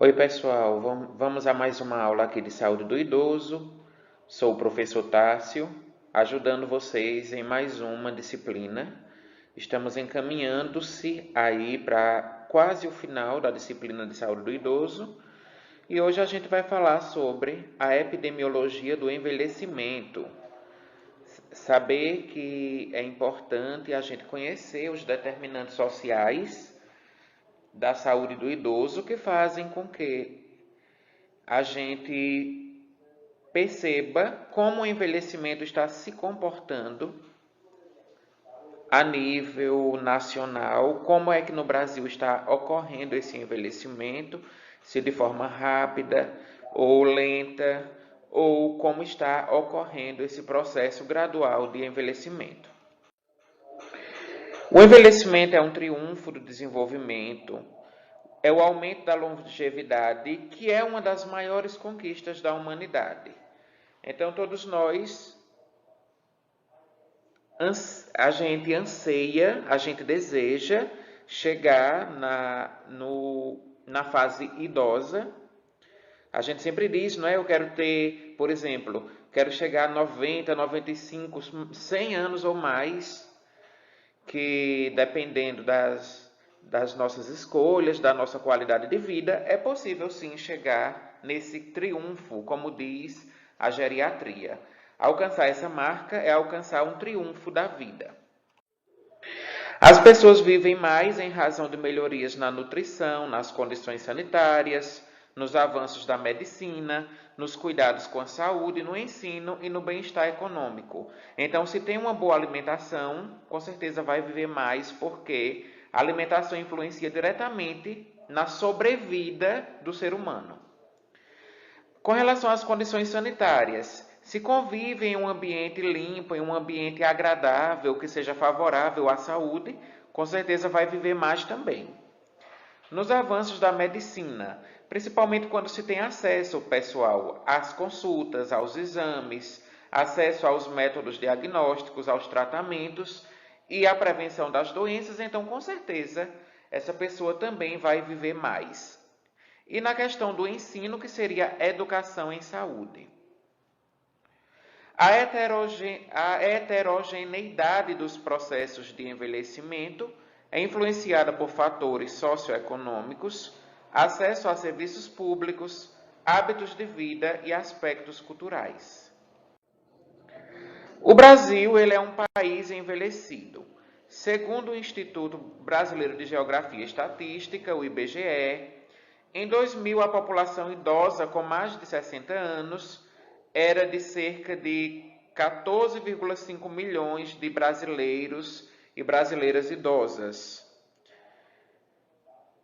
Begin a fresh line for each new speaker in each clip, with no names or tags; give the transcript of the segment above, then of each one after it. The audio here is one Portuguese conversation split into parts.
Oi, pessoal, vamos a mais uma aula aqui de saúde do idoso. Sou o professor Tássio, ajudando vocês em mais uma disciplina. Estamos encaminhando-se aí para quase o final da disciplina de saúde do idoso. E hoje a gente vai falar sobre a epidemiologia do envelhecimento. Saber que é importante a gente conhecer os determinantes sociais da saúde do idoso que fazem com que a gente perceba como o envelhecimento está se comportando a nível nacional, como é que no Brasil está ocorrendo esse envelhecimento, se de forma rápida ou lenta, ou como está ocorrendo esse processo gradual de envelhecimento. O envelhecimento é um triunfo do desenvolvimento, é o aumento da longevidade, que é uma das maiores conquistas da humanidade. Então, todos nós, a gente anseia, a gente deseja chegar na fase idosa. A gente sempre diz, não é? Eu quero ter, por exemplo, quero chegar a 90, 95, 100 anos ou mais, que dependendo das nossas escolhas, da nossa qualidade de vida, é possível sim chegar nesse triunfo, como diz a geriatria. Alcançar essa marca é alcançar um triunfo da vida. As pessoas vivem mais em razão de melhorias na nutrição, nas condições sanitárias, nos avanços da medicina, nos cuidados com a saúde, no ensino e no bem-estar econômico. Então, se tem uma boa alimentação, com certeza vai viver mais, porque a alimentação influencia diretamente na sobrevida do ser humano. Com relação às condições sanitárias, se convive em um ambiente limpo, em um ambiente agradável, que seja favorável à saúde, com certeza vai viver mais também. Nos avanços da medicina, principalmente quando se tem acesso, pessoal, às consultas, aos exames, acesso aos métodos diagnósticos, aos tratamentos e à prevenção das doenças, então com certeza essa pessoa também vai viver mais. E na questão do ensino, que seria educação em saúde. A heterogeneidade dos processos de envelhecimento é influenciada por fatores socioeconômicos, acesso a serviços públicos, hábitos de vida e aspectos culturais. O Brasil ele é um país envelhecido. Segundo o Instituto Brasileiro de Geografia e Estatística, o IBGE, em 2000 a população idosa com mais de 60 anos era de cerca de 14,5 milhões de brasileiros e brasileiras idosas.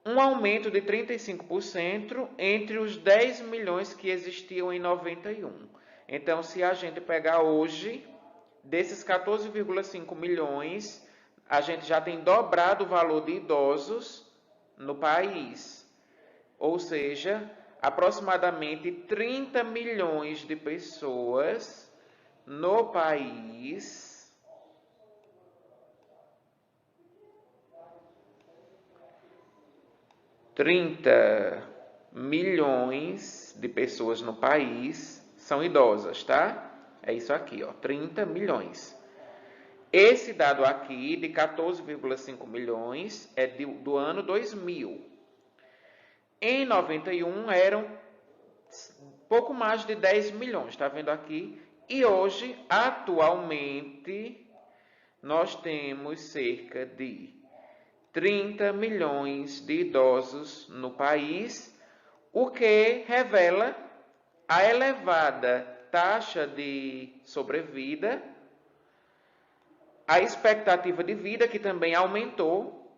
Um aumento de 35% entre os 10 milhões que existiam em 91. Então, se a gente pegar hoje, desses 14,5 milhões, a gente já tem dobrado o valor de idosos no país. Ou seja, aproximadamente 30 milhões de pessoas no país são idosas, tá? É isso aqui, ó, 30 milhões. Esse dado aqui de 14,5 milhões é do ano 2000. Em 91 eram pouco mais de 10 milhões, está vendo aqui? E hoje, atualmente, nós temos cerca de 30 milhões de idosos no país, o que revela a elevada taxa de sobrevida, a expectativa de vida que também aumentou,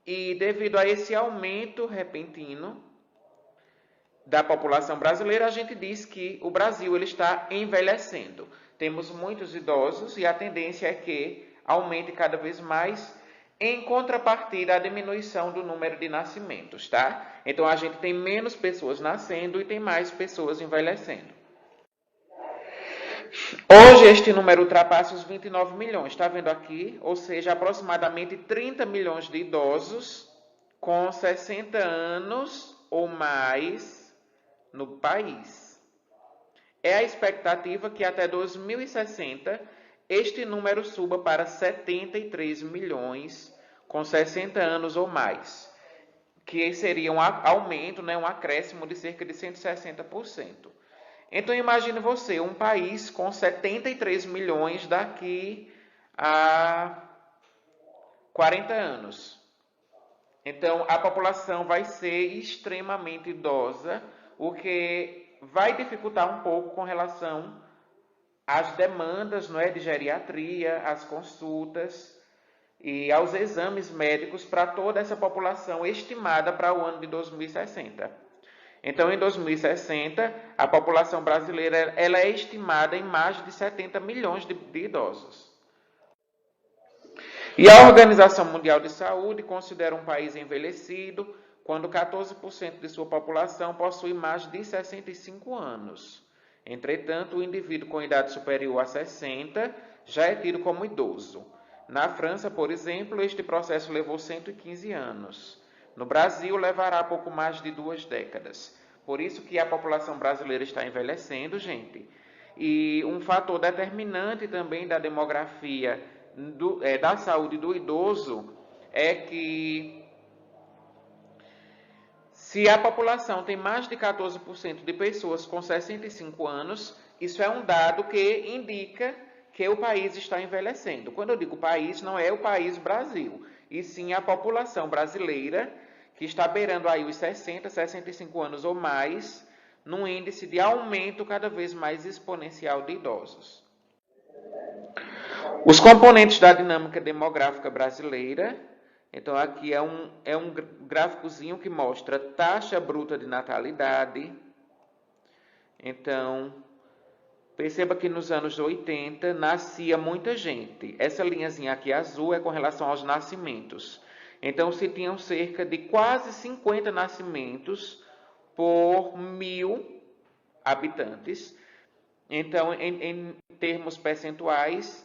e devido a esse aumento repentino da população brasileira, a gente diz que o Brasil ele está envelhecendo. Temos muitos idosos e a tendência é que aumente cada vez mais, em contrapartida à diminuição do número de nascimentos, tá? Então a gente tem menos pessoas nascendo e tem mais pessoas envelhecendo. Hoje este número ultrapassa os 29 milhões, está vendo aqui? Ou seja, aproximadamente 30 milhões de idosos com 60 anos ou mais no país. É a expectativa que até 2060 este número suba para 73 milhões com 60 anos ou mais, que seria um aumento, um acréscimo de cerca de 160%. Então imagine você, um país com 73 milhões daqui a 40 anos. Então a população vai ser extremamente idosa, o que vai dificultar um pouco com relação às demandas, de geriatria, às consultas e aos exames médicos para toda essa população estimada para o ano de 2060. Então, em 2060, a população brasileira ela é estimada em mais de 70 milhões de idosos. E a Organização Mundial de Saúde considera um país envelhecido quando 14% de sua população possui mais de 65 anos. Entretanto, o indivíduo com idade superior a 60 já é tido como idoso. Na França, por exemplo, este processo levou 115 anos. No Brasil, levará pouco mais de 2 décadas. Por isso que a população brasileira está envelhecendo, gente. E um fator determinante também da demografia da saúde do idoso é que se a população tem mais de 14% de pessoas com 65 anos, isso é um dado que indica que o país está envelhecendo. Quando eu digo país, não é o país Brasil, e sim a população brasileira, que está beirando aí os 60, 65 anos ou mais, num índice de aumento cada vez mais exponencial de idosos. Os componentes da dinâmica demográfica brasileira, então aqui é um gráficozinho que mostra taxa bruta de natalidade. Então, perceba que nos anos 80 nascia muita gente. Essa linhazinha aqui azul é com relação aos nascimentos. Então, se tinham cerca de quase 50 nascimentos por 1.000 habitantes. Então, em termos percentuais,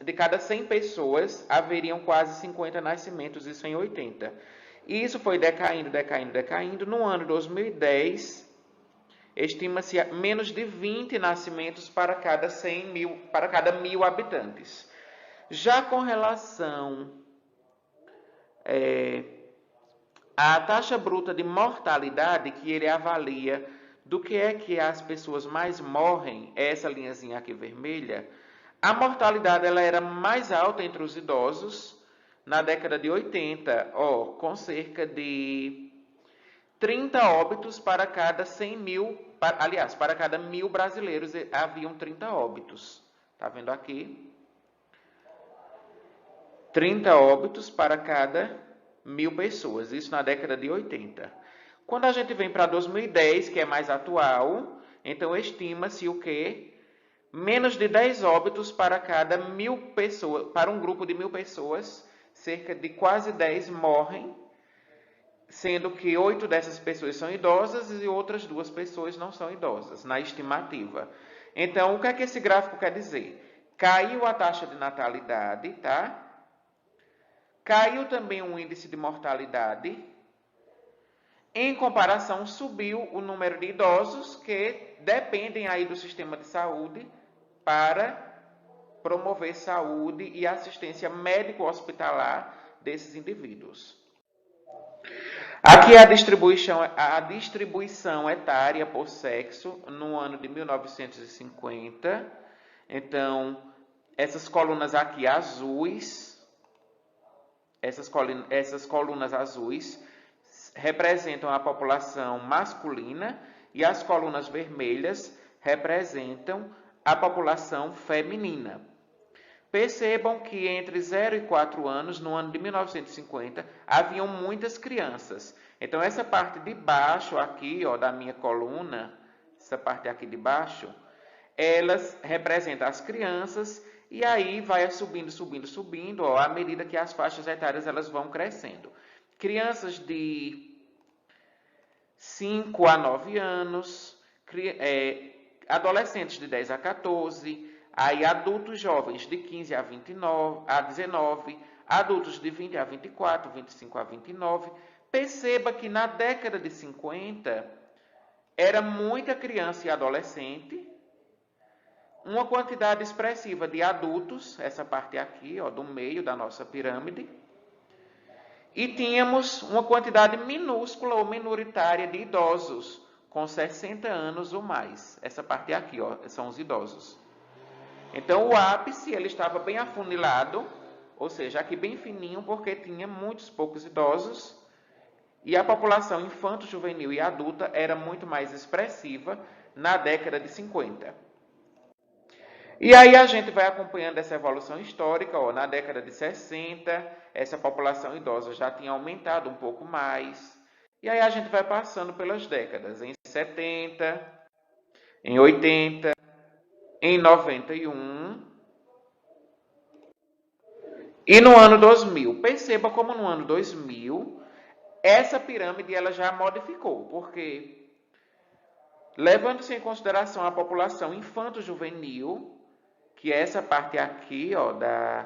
de cada 100 pessoas, haveriam quase 50 nascimentos, isso em 80. E isso foi decaindo. No ano 2010, estima-se menos de 20 nascimentos para cada 1.000 habitantes. Já com relação à taxa bruta de mortalidade, que ele avalia do que é que as pessoas mais morrem, essa linhazinha aqui vermelha, a mortalidade ela era mais alta entre os idosos na década de 80, com cerca de 30 óbitos para cada 100.000, para cada 1.000 brasileiros haviam 30 óbitos. Está vendo aqui? 30 óbitos para cada 1.000 pessoas, isso na década de 80. Quando a gente vem para 2010, que é mais atual, então estima-se o quê? Menos de 10 óbitos para cada 1.000 pessoas, para um grupo de 1.000 pessoas, cerca de quase 10 morrem, sendo que 8 dessas pessoas são idosas e outras 2 pessoas não são idosas, na estimativa. Então, o que é que esse gráfico quer dizer? Caiu a taxa de natalidade, tá? Caiu também o índice de mortalidade. Em comparação, subiu o número de idosos que dependem aí do sistema de saúde para promover saúde e assistência médico-hospitalar desses indivíduos. Aqui é a distribuição etária por sexo no ano de 1950. Então, essas colunas aqui azuis, essas colunas azuis representam a população masculina e as colunas vermelhas representam a população feminina. Percebam que entre 0 e 4 anos, no ano de 1950, haviam muitas crianças. Então, essa parte de baixo aqui, da minha coluna, essa parte aqui de baixo, elas representam as crianças e aí vai subindo, à medida que as faixas etárias elas vão crescendo. Crianças de 5 a 9 anos, adolescentes de 10 a 14, aí adultos jovens de 15 a 19, adultos de 20 a 24, 25 a 29. Perceba que na década de 50 era muita criança e adolescente, uma quantidade expressiva de adultos, essa parte aqui, ó, do meio da nossa pirâmide, e tínhamos uma quantidade minúscula ou minoritária de idosos com 60 anos ou mais. Essa parte aqui, ó, são os idosos. Então, o ápice ele estava bem afunilado, ou seja, aqui bem fininho, porque tinha muitos poucos idosos, e a população infanto-juvenil e adulta era muito mais expressiva na década de 50. E aí a gente vai acompanhando essa evolução histórica, ó, na década de 60, essa população idosa já tinha aumentado um pouco mais. E aí a gente vai passando pelas décadas, em 70, em 80, em 91 e no ano 2000. Perceba como no ano 2000 essa pirâmide ela já modificou, porque levando-se em consideração a população infanto-juvenil, que é essa parte aqui, ó, da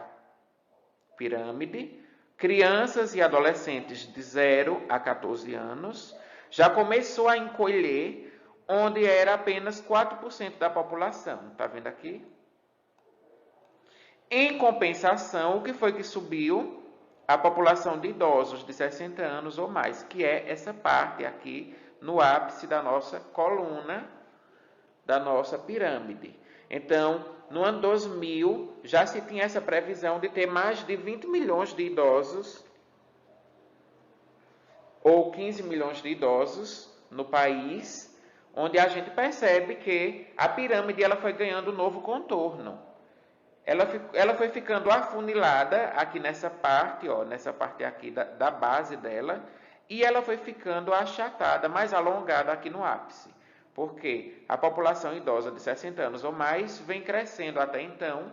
pirâmide, crianças e adolescentes de 0 a 14 anos, já começou a encolher, onde era apenas 4% da população. Está vendo aqui? Em compensação, o que foi que subiu? A população de idosos de 60 anos ou mais, que é essa parte aqui no ápice da nossa coluna, da nossa pirâmide. Então, no ano 2000, já se tinha essa previsão de ter mais de 20 milhões de idosos, ou 15 milhões de idosos no país, onde a gente percebe que a pirâmide ela foi ganhando um novo contorno. Ela foi ficando afunilada aqui nessa parte, ó, nessa parte aqui da base dela, e ela foi ficando achatada, mais alongada aqui no ápice. Porque a população idosa de 60 anos ou mais vem crescendo até então,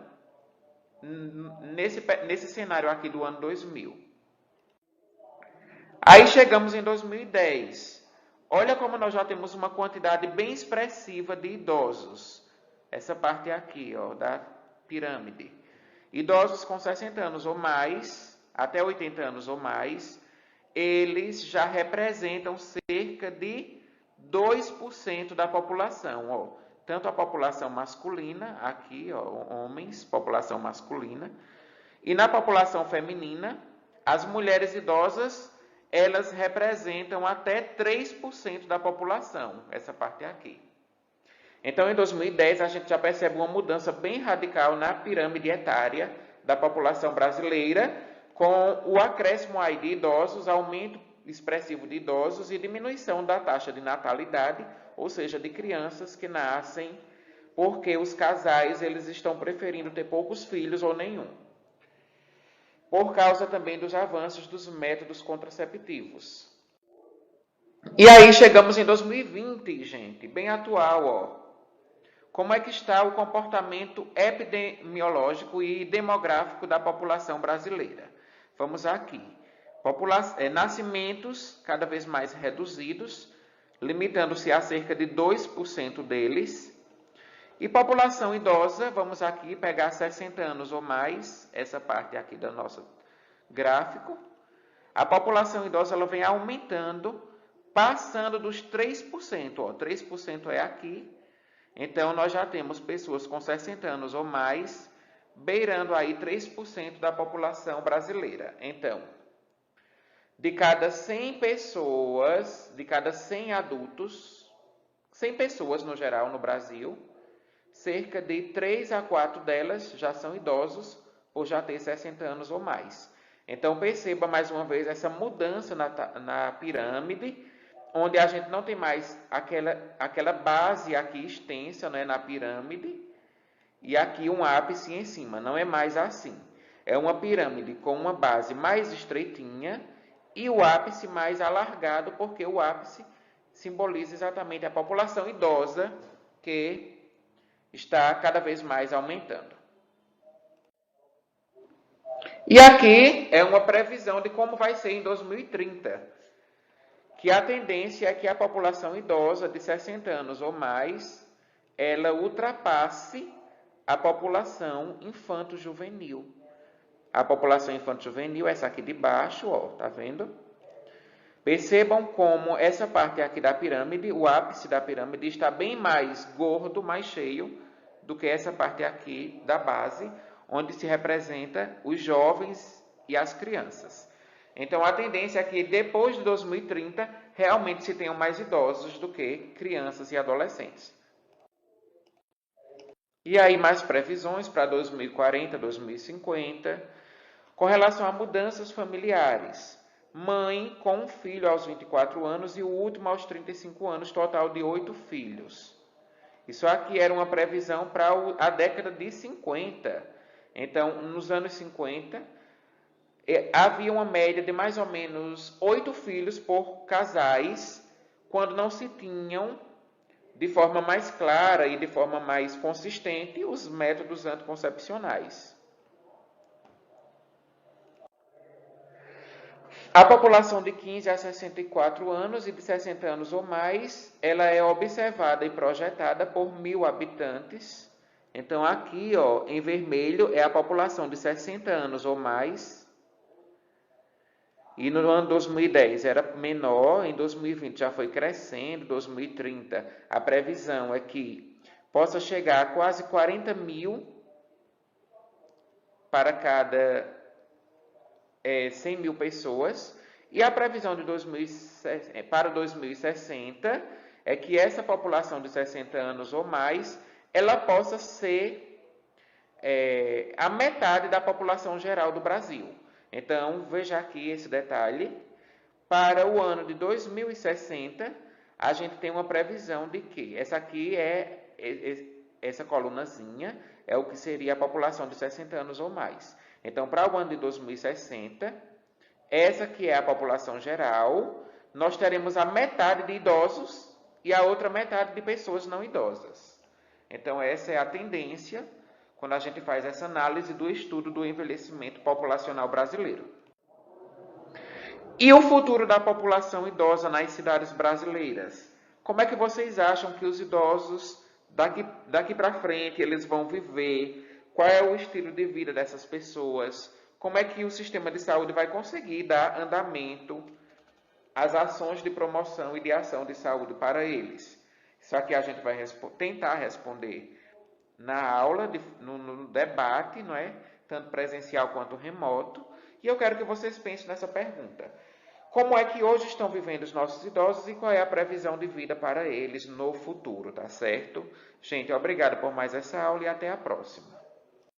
nesse cenário aqui do ano 2000. Aí chegamos em 2010. Olha como nós já temos uma quantidade bem expressiva de idosos. Essa parte aqui, ó, da pirâmide. Idosos com 60 anos ou mais, até 80 anos ou mais, eles já representam cerca de 2% da população. Ó. Tanto a população masculina, aqui, ó, homens, população masculina, e na população feminina, as mulheres idosas, elas representam até 3% da população, essa parte aqui. Então, em 2010, a gente já percebe uma mudança bem radical na pirâmide etária da população brasileira, com o acréscimo aí de idosos, aumento expressivo de idosos e diminuição da taxa de natalidade, ou seja, de crianças que nascem, porque os casais eles estão preferindo ter poucos filhos ou nenhum. Por causa também dos avanços dos métodos contraceptivos. E aí chegamos em 2020, gente, bem atual, ó. Como é que está o comportamento epidemiológico e demográfico da população brasileira? Vamos aqui. Nascimentos cada vez mais reduzidos, limitando-se a cerca de 2% deles. E população idosa, vamos aqui pegar 60 anos ou mais, essa parte aqui do nosso gráfico. A população idosa ela vem aumentando, passando dos 3%. Ó, 3% é aqui. Então, nós já temos pessoas com 60 anos ou mais, beirando aí 3% da população brasileira. Então, de cada 100 pessoas, de cada 100 adultos, 100 pessoas no geral no Brasil, cerca de 3 a 4 delas já são idosos por já ter 60 anos ou mais. Então, perceba mais uma vez essa mudança na pirâmide, onde a gente não tem mais aquela base aqui extensa, né, na pirâmide, e aqui um ápice em cima. Não é mais assim. É uma pirâmide com uma base mais estreitinha e o ápice mais alargado, porque o ápice simboliza exatamente a população idosa que está cada vez mais aumentando. E aqui é uma previsão de como vai ser em 2030. Que a tendência é que a população idosa de 60 anos ou mais, ela ultrapasse a população infanto-juvenil. a população infanto-juvenil, essa aqui de baixo, ó, tá vendo? Percebam como essa parte aqui da pirâmide, o ápice da pirâmide, está bem mais gordo, mais cheio, do que essa parte aqui da base, onde se representa os jovens e as crianças. Então, a tendência é que depois de 2030, realmente se tenham mais idosos do que crianças e adolescentes. E aí, mais previsões para 2040, 2050, com relação a mudanças familiares. Mãe com um filho aos 24 anos e o último aos 35 anos, total de 8 filhos. Isso aqui era uma previsão para a década de 50. Então, nos anos 50, havia uma média de mais ou menos 8 filhos por casais, quando não se tinham, de forma mais clara e de forma mais consistente, os métodos anticoncepcionais. A população de 15 a 64 anos e de 60 anos ou mais, ela é observada e projetada por 1.000 habitantes. Então, aqui, ó, em vermelho, é a população de 60 anos ou mais. E no ano 2010 era menor, em 2020 já foi crescendo, 2030 a previsão é que possa chegar a quase 40 mil para cada 100 mil pessoas, e a previsão de para 2060 é que essa população de 60 anos ou mais, ela possa ser a metade da população geral do Brasil. Então, veja aqui esse detalhe. Para o ano de 2060, a gente tem uma previsão de que essa aqui essa colunazinha é o que seria a população de 60 anos ou mais. Então, para o ano de 2060, essa que é a população geral, nós teremos a metade de idosos e a outra metade de pessoas não idosas. Então, essa é a tendência quando a gente faz essa análise do estudo do envelhecimento populacional brasileiro. E o futuro da população idosa nas cidades brasileiras? Como é que vocês acham que os idosos daqui para frente eles vão viver? Qual é o estilo de vida dessas pessoas? Como é que o sistema de saúde vai conseguir dar andamento às ações de promoção e de ação de saúde para eles? Isso aqui a gente vai tentar responder na aula, no debate, não é? Tanto presencial quanto remoto. E eu quero que vocês pensem nessa pergunta. Como é que hoje estão vivendo os nossos idosos e qual é a previsão de vida para eles no futuro, tá certo? Gente, obrigado por mais essa aula e até a próxima.